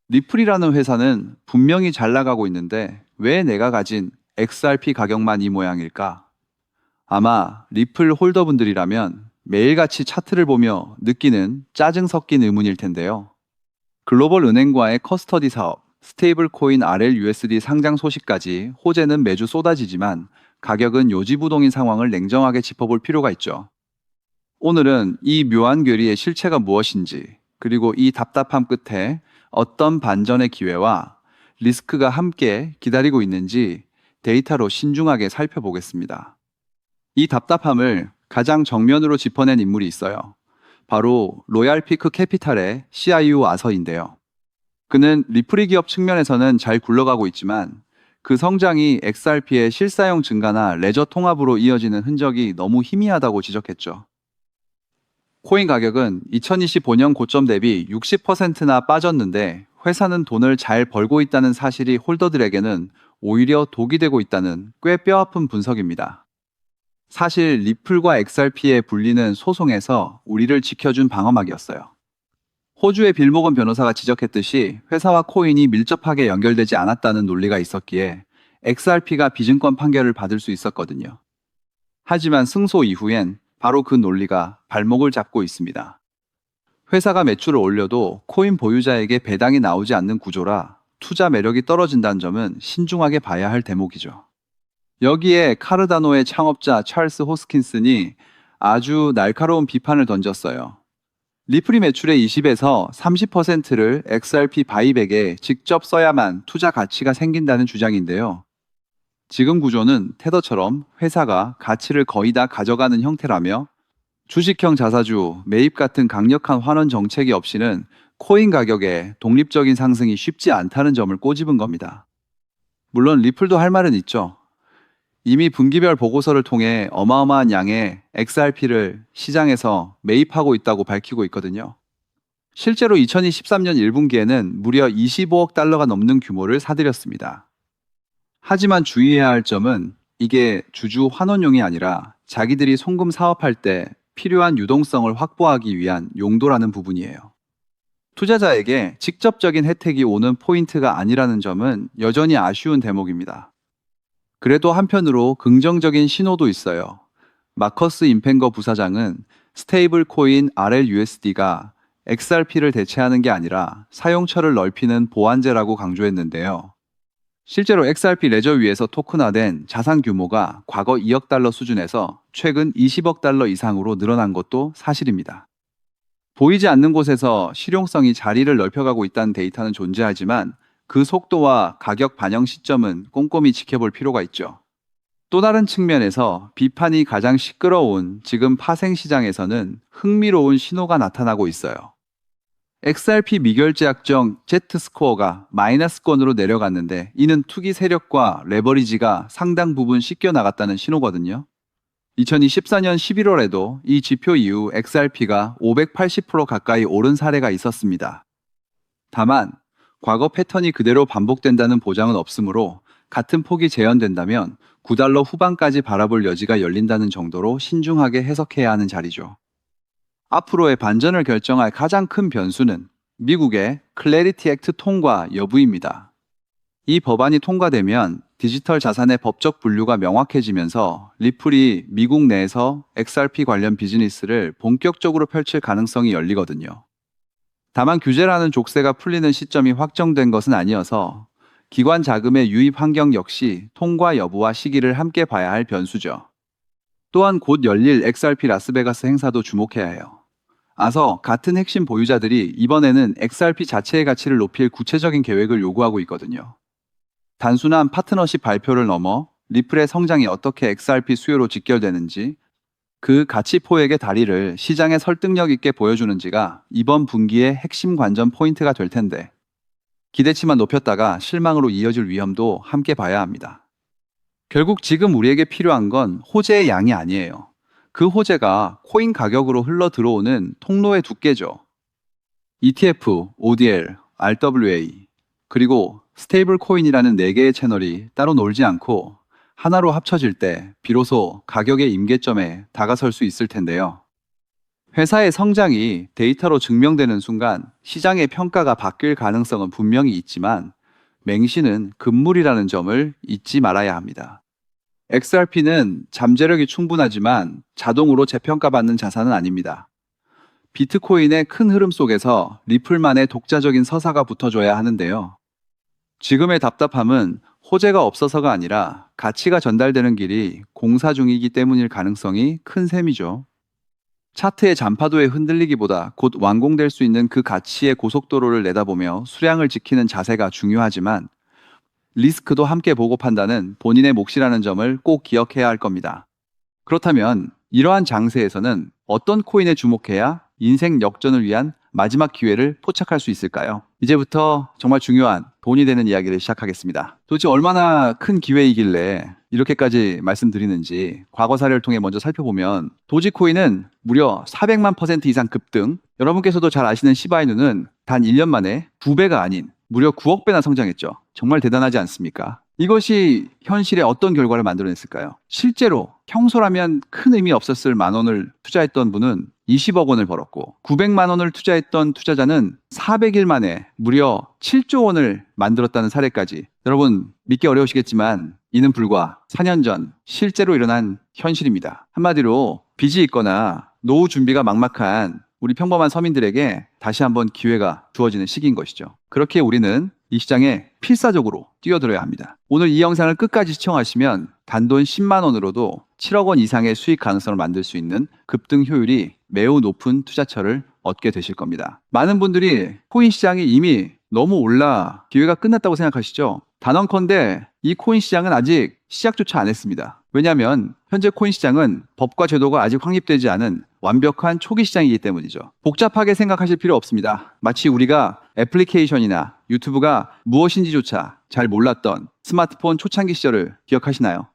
리플이라는 회사는 분명히 잘 나가고 있는데 왜 내가 가진 XRP 가격만 이 모양일까? 아마 리플 홀더분들이라면 매일같이 차트를 보며 느끼는 짜증 섞인 의문일 텐데요. 글로벌 은행과의 커스터디 사업, 스테이블 코인 RLUSD 상장 소식까지 호재는 매주 쏟아지지만 가격은 요지부동인 상황을 냉정하게 짚어볼 필요가 있죠. 오늘은 이 묘한 괴리의 실체가 무엇인지, 그리고 이 답답함 끝에 어떤 반전의 기회와 리스크가 함께 기다리고 있는지 데이터로 신중하게 살펴보겠습니다. 이 답답함을 가장 정면으로 짚어낸 인물이 있어요. 바로 로얄피크 캐피탈의 CIO 아서인데요. 그는 리플이 기업 측면에서는 잘 굴러가고 있지만 그 성장이 XRP의 실사용 증가나 레저 통합으로 이어지는 흔적이 너무 희미하다고 지적했죠. 코인 가격은 2025년 고점 대비 60%나 빠졌는데 회사는 돈을 잘 벌고 있다는 사실이 홀더들에게는 오히려 독이 되고 있다는 꽤 뼈아픈 분석입니다. 사실 리플과 XRP의 분리는 소송에서 우리를 지켜준 방어막이었어요. 호주의 빌모건 변호사가 지적했듯이 회사와 코인이 밀접하게 연결되지 않았다는 논리가 있었기에 XRP가 비증권 판결을 받을 수 있었거든요. 하지만 승소 이후엔 바로 그 논리가 발목을 잡고 있습니다. 회사가 매출을 올려도 코인 보유자에게 배당이 나오지 않는 구조라 투자 매력이 떨어진다는 점은 신중하게 봐야 할 대목이죠. 여기에 카르다노의 창업자 찰스 호스킨슨이 아주 날카로운 비판을 던졌어요. 리플이 매출의 20에서 30%를 XRP 바이백에 직접 써야만 투자 가치가 생긴다는 주장인데요. 지금 구조는 테더처럼 회사가 가치를 거의 다 가져가는 형태라며 주식형 자사주 매입 같은 강력한 환원 정책이 없이는 코인 가격의 독립적인 상승이 쉽지 않다는 점을 꼬집은 겁니다. 물론 리플도 할 말은 있죠. 이미 분기별 보고서를 통해 어마어마한 양의 XRP를 시장에서 매입하고 있다고 밝히고 있거든요. 실제로 2023년 1분기에는 무려 25억 달러가 넘는 규모를 사들였습니다. 하지만 주의해야 할 점은 이게 주주 환원용이 아니라 자기들이 송금 사업할 때 필요한 유동성을 확보하기 위한 용도라는 부분이에요. 투자자에게 직접적인 혜택이 오는 포인트가 아니라는 점은 여전히 아쉬운 대목입니다. 그래도 한편으로 긍정적인 신호도 있어요. 마커스 임펜거 부사장은 스테이블 코인 RLUSD가 XRP를 대체하는 게 아니라 사용처를 넓히는 보완제라고 강조했는데요. 실제로 XRP 레저 위에서 토큰화된 자산 규모가 과거 2억 달러 수준에서 최근 20억 달러 이상으로 늘어난 것도 사실입니다. 보이지 않는 곳에서 실용성이 자리를 넓혀가고 있다는 데이터는 존재하지만 그 속도와 가격 반영 시점은 꼼꼼히 지켜볼 필요가 있죠. 또 다른 측면에서 비판이 가장 시끄러운 지금 파생 시장에서는 흥미로운 신호가 나타나고 있어요. XRP 미결제 약정 Z스코어가 마이너스권으로 내려갔는데 이는 투기 세력과 레버리지가 상당 부분 씻겨 나갔다는 신호거든요. 2024년 11월에도 이 지표 이후 XRP가 580% 가까이 오른 사례가 있었습니다. 다만 과거 패턴이 그대로 반복된다는 보장은 없으므로 같은 폭이 재현된다면 9달러 후반까지 바라볼 여지가 열린다는 정도로 신중하게 해석해야 하는 자리죠. 앞으로의 반전을 결정할 가장 큰 변수는 미국의 클래리티 액트 통과 여부입니다. 이 법안이 통과되면 디지털 자산의 법적 분류가 명확해지면서 리플이 미국 내에서 XRP 관련 비즈니스를 본격적으로 펼칠 가능성이 열리거든요. 다만 규제라는 족쇄가 풀리는 시점이 확정된 것은 아니어서 기관 자금의 유입 환경 역시 통과 여부와 시기를 함께 봐야 할 변수죠. 또한 곧 열릴 XRP 라스베가스 행사도 주목해야 해요. 아서 같은 핵심 보유자들이 이번에는 XRP 자체의 가치를 높일 구체적인 계획을 요구하고 있거든요. 단순한 파트너십 발표를 넘어 리플의 성장이 어떻게 XRP 수요로 직결되는지, 그 가치 포획의 다리를 시장에 설득력 있게 보여주는지가 이번 분기의 핵심 관전 포인트가 될 텐데, 기대치만 높였다가 실망으로 이어질 위험도 함께 봐야 합니다. 결국 지금 우리에게 필요한 건 호재의 양이 아니에요. 그 호재가 코인 가격으로 흘러 들어오는 통로의 두께죠. ETF, ODL, RWA, 그리고 스테이블 코인이라는 4개의 채널이 따로 놀지 않고 하나로 합쳐질 때 비로소 가격의 임계점에 다가설 수 있을 텐데요. 회사의 성장이 데이터로 증명되는 순간 시장의 평가가 바뀔 가능성은 분명히 있지만 맹신은 금물이라는 점을 잊지 말아야 합니다. XRP는 잠재력이 충분하지만 자동으로 재평가받는 자산은 아닙니다. 비트코인의 큰 흐름 속에서 리플만의 독자적인 서사가 붙어줘야 하는데요. 지금의 답답함은 호재가 없어서가 아니라 가치가 전달되는 길이 공사 중이기 때문일 가능성이 큰 셈이죠. 차트의 잔파도에 흔들리기보다 곧 완공될 수 있는 그 가치의 고속도로를 내다보며 수량을 지키는 자세가 중요하지만 리스크도 함께 보고 판단은 본인의 몫이라는 점을 꼭 기억해야 할 겁니다. 그렇다면 이러한 장세에서는 어떤 코인에 주목해야 인생 역전을 위한 마지막 기회를 포착할 수 있을까요? 이제부터 정말 중요한 돈이 되는 이야기를 시작하겠습니다. 도대체 얼마나 큰 기회이길래 이렇게까지 말씀드리는지 과거 사례를 통해 먼저 살펴보면 도지코인은 무려 400만 % 이상 급등, 여러분께서도 잘 아시는 시바이누는 단 1년 만에 2배가 아닌 무려 9억 배나 성장했죠. 정말 대단하지 않습니까? 이것이 현실에 어떤 결과를 만들어냈을까요? 실제로 평소라면 큰 의미 없었을 만 원을 투자했던 분은 20억 원을 벌었고 900만 원을 투자했던 투자자는 400일 만에 무려 7조 원을 만들었다는 사례까지. 여러분 믿기 어려우시겠지만 이는 불과 4년 전 실제로 일어난 현실입니다. 한마디로 빚이 있거나 노후 준비가 막막한 우리 평범한 서민들에게 다시 한번 기회가 주어지는 시기인 것이죠. 그렇게 우리는 이 시장에 필사적으로 뛰어들어야 합니다. 오늘 이 영상을 끝까지 시청하시면 단돈 10만 원으로도 7억 원 이상의 수익 가능성을 만들 수 있는 급등 효율이 매우 높은 투자처를 얻게 되실 겁니다. 많은 분들이 코인 시장이 이미 너무 올라 기회가 끝났다고 생각하시죠? 단언컨대 이 코인 시장은 아직 시작조차 안 했습니다. 왜냐하면 현재 코인 시장은 법과 제도가 아직 확립되지 않은 완벽한 초기 시장이기 때문이죠. 복잡하게 생각하실 필요 없습니다. 마치 우리가 애플리케이션이나 유튜브가 무엇인지조차 잘 몰랐던 스마트폰 초창기 시절을 기억하시나요?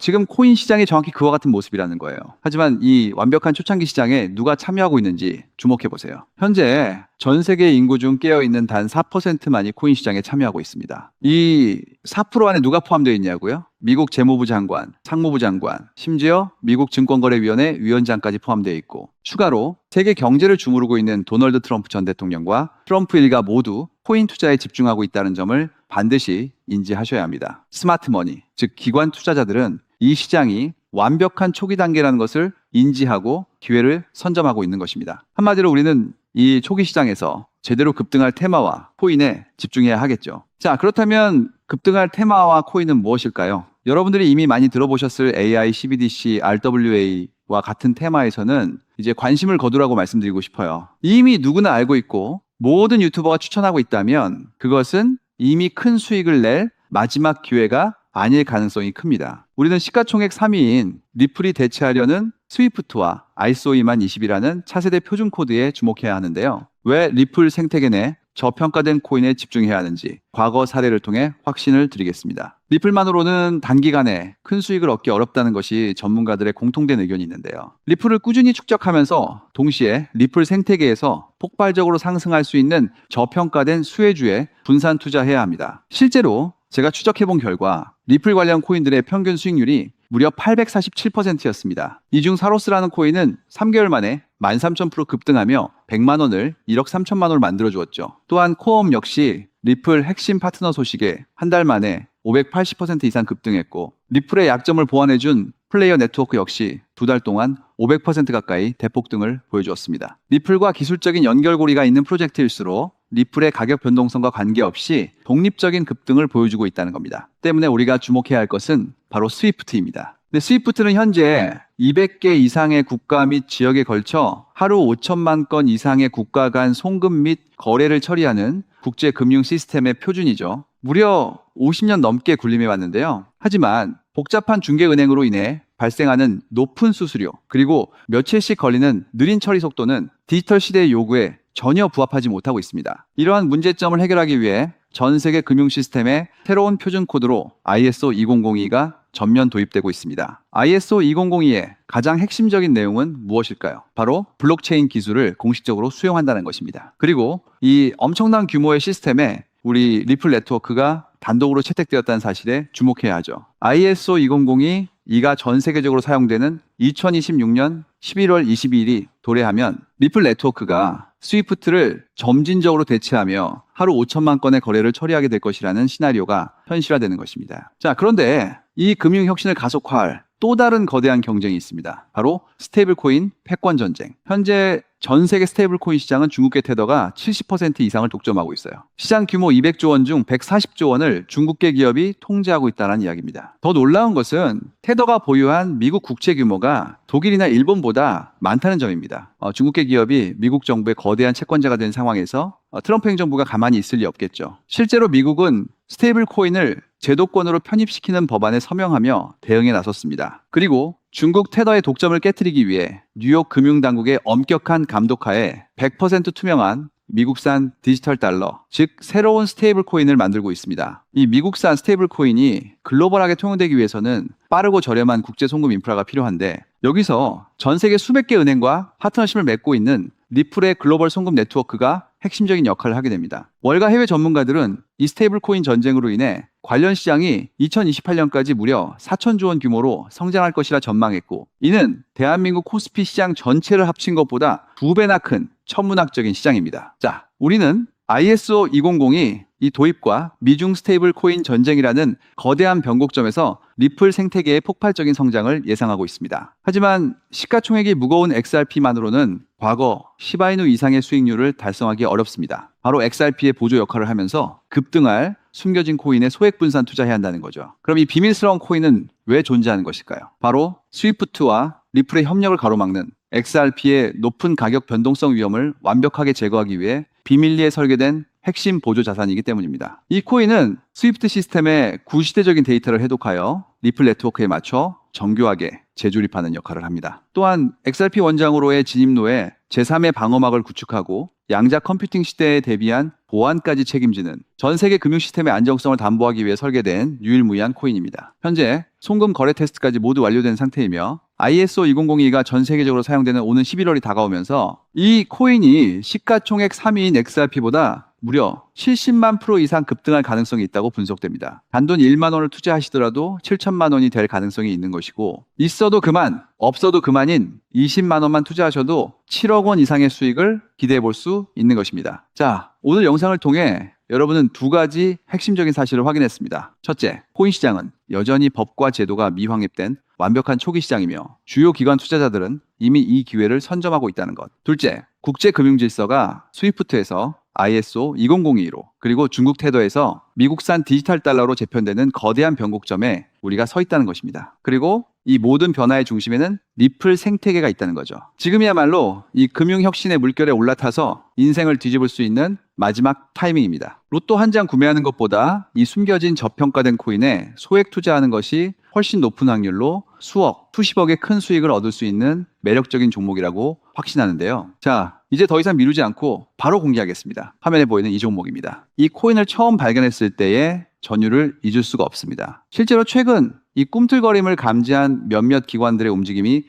지금 코인 시장이 정확히 그와 같은 모습이라는 거예요. 하지만 이 완벽한 초창기 시장에 누가 참여하고 있는지 주목해 보세요. 현재 전 세계 인구 중 깨어있는 단 4%만이 코인 시장에 참여하고 있습니다. 이 4% 안에 누가 포함되어 있냐고요? 미국 재무부 장관, 상무부 장관, 심지어 미국 증권거래위원회 위원장까지 포함되어 있고 추가로 세계 경제를 주무르고 있는 도널드 트럼프 전 대통령과 트럼프 일가 모두 코인 투자에 집중하고 있다는 점을 반드시 인지하셔야 합니다. 스마트머니, 즉 기관 투자자들은 이 시장이 완벽한 초기 단계라는 것을 인지하고 기회를 선점하고 있는 것입니다. 한마디로 우리는 이 초기 시장에서 제대로 급등할 테마와 코인에 집중해야 하겠죠. 자, 그렇다면 급등할 테마와 코인은 무엇일까요? 여러분들이 이미 많이 들어보셨을 AI, CBDC, RWA와 같은 테마에서는 이제 관심을 거두라고 말씀드리고 싶어요. 이미 누구나 알고 있고 모든 유튜버가 추천하고 있다면 그것은 이미 큰 수익을 낼 마지막 기회가 아닐 가능성이 큽니다. 우리는 시가총액 3위인 리플이 대체하려는 스위프트와 ISO 20020이라는 차세대 표준 코드에 주목해야 하는데요. 왜 리플 생태계 내 저평가된 코인에 집중해야 하는지 과거 사례를 통해 확신을 드리겠습니다. 리플만으로는 단기간에 큰 수익을 얻기 어렵다는 것이 전문가들의 공통된 의견이 있는데요. 리플을 꾸준히 축적하면서 동시에 리플 생태계에서 폭발적으로 상승할 수 있는 저평가된 수혜주에 분산 투자해야 합니다. 실제로 제가 추적해본 결과 리플 관련 코인들의 평균 수익률이 무려 847%였습니다. 이 중 사로스라는 코인은 3개월 만에 13,000% 급등하며 100만 원을 1억 3천만 원을 만들어 주었죠. 또한 코엄 역시 리플 핵심 파트너 소식에 한 달 만에 580% 이상 급등했고 리플의 약점을 보완해준 플레이어 네트워크 역시 두 달 동안 500% 가까이 대폭등을 보여주었습니다. 리플과 기술적인 연결고리가 있는 프로젝트일수록 리플의 가격 변동성과 관계없이 독립적인 급등을 보여주고 있다는 겁니다. 때문에 우리가 주목해야 할 것은 바로 스위프트입니다. 근데 스위프트는 현재 200개 이상의 국가 및 지역에 걸쳐 하루 5천만 건 이상의 국가 간 송금 및 거래를 처리하는 국제 금융 시스템의 표준이죠. 무려 50년 넘게 군림해 왔는데요. 하지만 복잡한 중개은행으로 인해 발생하는 높은 수수료 그리고 며칠씩 걸리는 느린 처리 속도는 디지털 시대의 요구에 전혀 부합하지 못하고 있습니다. 이러한 문제점을 해결하기 위해 전 세계 금융 시스템에 새로운 표준 코드로 ISO 2002가 전면 도입되고 있습니다. ISO 2002의 가장 핵심적인 내용은 무엇일까요? 바로 블록체인 기술을 공식적으로 수용한다는 것입니다. 그리고 이 엄청난 규모의 시스템에 우리 리플 네트워크가 단독으로 채택되었다는 사실에 주목해야 하죠. ISO 2002 이가 전 세계적으로 사용되는 2026년 11월 22일이 도래하면 리플 네트워크가 스위프트를 점진적으로 대체하며 하루 5천만 건의 거래를 처리하게 될 것이라는 시나리오가 현실화되는 것입니다. 자, 그런데 이 금융 혁신을 가속화할 또 다른 거대한 경쟁이 있습니다. 바로 스테이블 코인 패권 전쟁. 현재 전 세계 스테이블 코인 시장은 중국계 테더가 70% 이상을 독점하고 있어요. 시장 규모 200조 원 중 140조 원을 중국계 기업이 통제하고 있다는 이야기입니다. 더 놀라운 것은 테더가 보유한 미국 국채 규모가 독일이나 일본보다 많다는 점입니다. 중국계 기업이 미국 정부의 거대한 채권자가 된 상황에서 트럼프 행정부가 가만히 있을 리 없겠죠. 실제로 미국은 스테이블 코인을 제도권으로 편입시키는 법안에 서명하며 대응에 나섰습니다. 그리고 중국 테더의 독점을 깨트리기 위해 뉴욕 금융당국의 엄격한 감독하에 100% 투명한 미국산 디지털 달러, 즉 새로운 스테이블 코인을 만들고 있습니다. 이 미국산 스테이블 코인이 글로벌하게 통용되기 위해서는 빠르고 저렴한 국제 송금 인프라가 필요한데, 여기서 전 세계 수백 개 은행과 파트너십을 맺고 있는 리플의 글로벌 송금 네트워크가 핵심적인 역할을 하게 됩니다. 월가 해외 전문가들은 이 스테이블 코인 전쟁으로 인해 관련 시장이 2028년까지 무려 4천조 원 규모로 성장할 것이라 전망했고, 이는 대한민국 코스피 시장 전체를 합친 것보다 2배나 큰 천문학적인 시장입니다. 자, 우리는 ISO 2002 이 도입과 미중 스테이블 코인 전쟁이라는 거대한 변곡점에서 리플 생태계의 폭발적인 성장을 예상하고 있습니다. 하지만 시가총액이 무거운 XRP만으로는 과거 시바이누 이상의 수익률을 달성하기 어렵습니다. 바로 XRP의 보조 역할을 하면서 급등할 숨겨진 코인에 소액 분산 투자해야 한다는 거죠. 그럼 이 비밀스러운 코인은 왜 존재하는 것일까요? 바로 스위프트와 리플의 협력을 가로막는 XRP의 높은 가격 변동성 위험을 완벽하게 제거하기 위해 비밀리에 설계된 핵심 보조 자산이기 때문입니다. 이 코인은 스위프트 시스템의 구시대적인 데이터를 해독하여 리플 네트워크에 맞춰 정교하게 재조립하는 역할을 합니다. 또한 XRP 원장으로의 진입로에 제3의 방어막을 구축하고 양자 컴퓨팅 시대에 대비한 보안까지 책임지는 전 세계 금융 시스템의 안정성을 담보하기 위해 설계된 유일무이한 코인입니다. 현재 송금 거래 테스트까지 모두 완료된 상태이며 ISO 2002가 전 세계적으로 사용되는 오는 11월이 다가오면서 이 코인이 시가총액 3위인 XRP보다 무려 70만 프로 이상 급등할 가능성이 있다고 분석됩니다. 단돈 1만 원을 투자하시더라도 7천만 원이 될 가능성이 있는 것이고, 있어도 그만, 없어도 그만인 20만 원만 투자하셔도 7억 원 이상의 수익을 기대해 볼 수 있는 것입니다. 자, 오늘 영상을 통해 여러분은 두 가지 핵심적인 사실을 확인했습니다. 첫째, 코인 시장은 여전히 법과 제도가 미확립된 완벽한 초기 시장이며 주요 기관 투자자들은 이미 이 기회를 선점하고 있다는 것. 둘째, 국제 금융 질서가 스위프트에서 ISO 2002로 그리고 중국 테더에서 미국산 디지털 달러로 재편되는 거대한 변곡점에 우리가 서 있다는 것입니다. 그리고 이 모든 변화의 중심에는 리플 생태계가 있다는 거죠. 지금이야말로 이 금융혁신의 물결에 올라타서 인생을 뒤집을 수 있는 마지막 타이밍입니다. 로또 한 장 구매하는 것보다 이 숨겨진 저평가된 코인에 소액 투자하는 것이 훨씬 높은 확률로 수억, 수십억의 큰 수익을 얻을 수 있는 매력적인 종목이라고 확신하는데요. 자, 이제 더 이상 미루지 않고 바로 공개하겠습니다. 화면에 보이는 이 종목입니다. 이 코인을 처음 발견했을 때의 전율을 잊을 수가 없습니다. 실제로 최근 이 꿈틀거림을 감지한 몇몇 기관들의 움직임이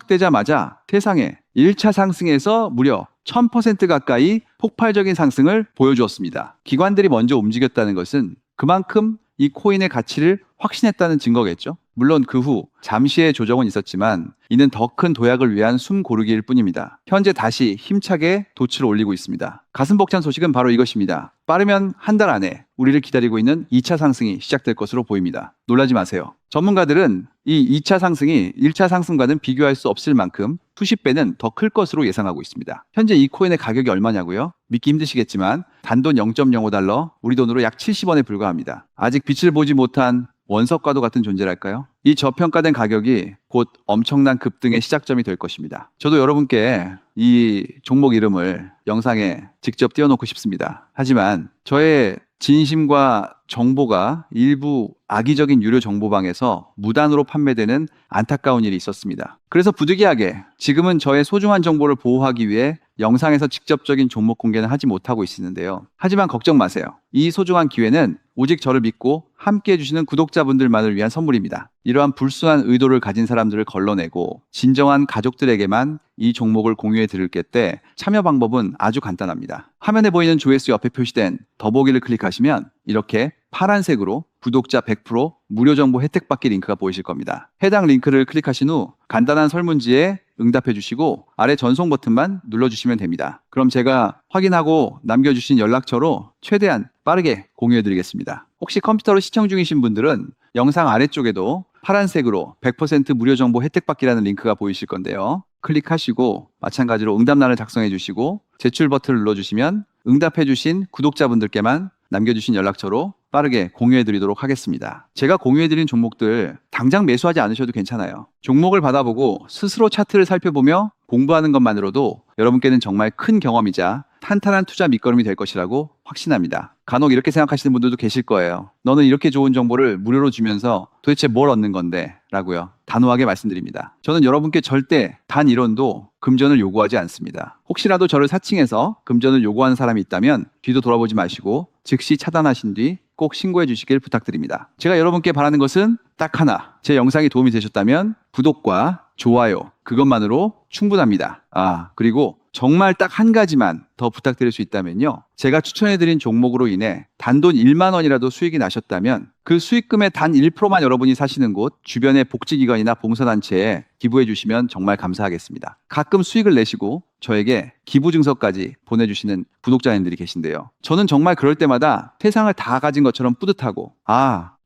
포착되자마자 세상에 1차 상승에서 무려 1000% 가까이 폭발적인 상승을 보여주었습니다. 기관들이 먼저 움직였다는 것은 그만큼 이 코인의 가치를 확신했다는 증거겠죠. 물론 그 후 잠시의 조정은 있었지만 이는 더 큰 도약을 위한 숨 고르기일 뿐입니다. 현재 다시 힘차게 도치를 올리고 있습니다. 가슴 벅찬 소식은 바로 이것입니다. 빠르면 한 달 안에 우리를 기다리고 있는 2차 상승이 시작될 것으로 보입니다. 놀라지 마세요. 전문가들은 이 2차 상승이 1차 상승과는 비교할 수 없을 만큼 수십 배는 더 클 것으로 예상하고 있습니다. 현재 이 코인의 가격이 얼마냐고요? 믿기 힘드시겠지만 단돈 0.05달러, 우리 돈으로 약 70원에 불과합니다. 아직 빛을 보지 못한 원석과도 같은 존재랄까요? 이 저평가된 가격이 곧 엄청난 급등의 시작점이 될 것입니다. 저도 여러분께 이 종목 이름을 영상에 직접 띄워놓고 싶습니다. 하지만 저의 진심과 정보가 일부 악의적인 유료 정보방에서 무단으로 판매되는 안타까운 일이 있었습니다. 그래서 부득이하게 지금은 저의 소중한 정보를 보호하기 위해 영상에서 직접적인 종목 공개는 하지 못하고 있는데요. 하지만 걱정 마세요. 이 소중한 기회는 오직 저를 믿고 함께 해주시는 구독자분들만을 위한 선물입니다. 이러한 불순한 의도를 가진 사람들을 걸러내고 진정한 가족들에게만 이 종목을 공유해 드릴게 때 참여 방법은 아주 간단합니다. 화면에 보이는 조회수 옆에 표시된 더보기를 클릭하시면 이렇게 파란색으로 구독자 100% 무료 정보 혜택 받기 링크가 보이실 겁니다. 해당 링크를 클릭하신 후 간단한 설문지에 응답해 주시고 아래 전송 버튼만 눌러주시면 됩니다. 그럼 제가 확인하고 남겨주신 연락처로 최대한 빠르게 공유해 드리겠습니다. 혹시 컴퓨터로 시청 중이신 분들은 영상 아래쪽에도 파란색으로 100% 무료 정보 혜택 받기라는 링크가 보이실 건데요. 클릭하시고 마찬가지로 응답란을 작성해 주시고 제출 버튼을 눌러주시면 응답해 주신 구독자분들께만 남겨주신 연락처로 빠르게 공유해 드리도록 하겠습니다. 제가 공유해 드린 종목들 당장 매수하지 않으셔도 괜찮아요. 종목을 받아보고 스스로 차트를 살펴보며 공부하는 것만으로도 여러분께는 정말 큰 경험이자 탄탄한 투자 밑거름이 될 것이라고 확신합니다. 간혹 이렇게 생각하시는 분들도 계실 거예요. 너는 이렇게 좋은 정보를 무료로 주면서 도대체 뭘 얻는 건데? 라고요. 단호하게 말씀드립니다. 저는 여러분께 절대 단 1원도 금전을 요구하지 않습니다. 혹시라도 저를 사칭해서 금전을 요구하는 사람이 있다면 뒤도 돌아보지 마시고 즉시 차단하신 뒤 꼭 신고해 주시길 부탁드립니다. 제가 여러분께 바라는 것은 딱 하나. 제 영상이 도움이 되셨다면 구독과 좋아요 그것만으로 충분합니다. 그리고 정말 딱 한 가지만 더 부탁드릴 수 있다면요. 제가 추천해드린 종목으로 인해 단돈 1만 원이라도 수익이 나셨다면 그 수익금의 단 1%만 여러분이 사시는 곳 주변의 복지기관이나 봉사단체에 기부해 주시면 정말 감사하겠습니다. 가끔 수익을 내시고 저에게 기부 증서까지 보내주시는 구독자님들이 계신데요. 저는 정말 그럴 때마다 세상을 다 가진 것처럼 뿌듯하고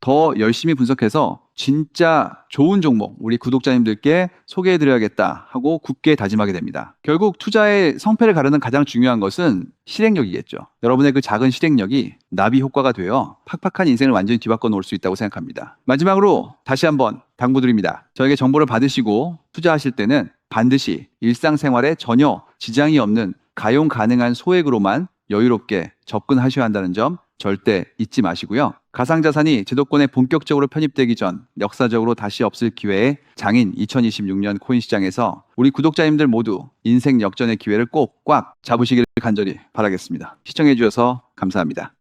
더 열심히 분석해서 진짜 좋은 종목 우리 구독자님들께 소개해드려야겠다 하고 굳게 다짐하게 됩니다. 결국 투자의 성패를 가르는 가장 중요한 것은 실행력이겠죠. 여러분의 그 작은 실행력이 나비 효과가 되어 팍팍한 인생을 완전히 뒤바꿔 놓을 수 있다고 생각합니다. 마지막으로 다시 한번 당부드립니다. 저에게 정보를 받으시고 투자하실 때는 반드시 일상생활에 전혀 지장이 없는 가용 가능한 소액으로만 여유롭게 접근하셔야 한다는 점 절대 잊지 마시고요. 가상자산이 제도권에 본격적으로 편입되기 전 역사적으로 다시 없을 기회에 장인 2026년 코인 시장에서 우리 구독자님들 모두 인생 역전의 기회를 꼭 꽉 잡으시기를 간절히 바라겠습니다. 시청해 주셔서 감사합니다.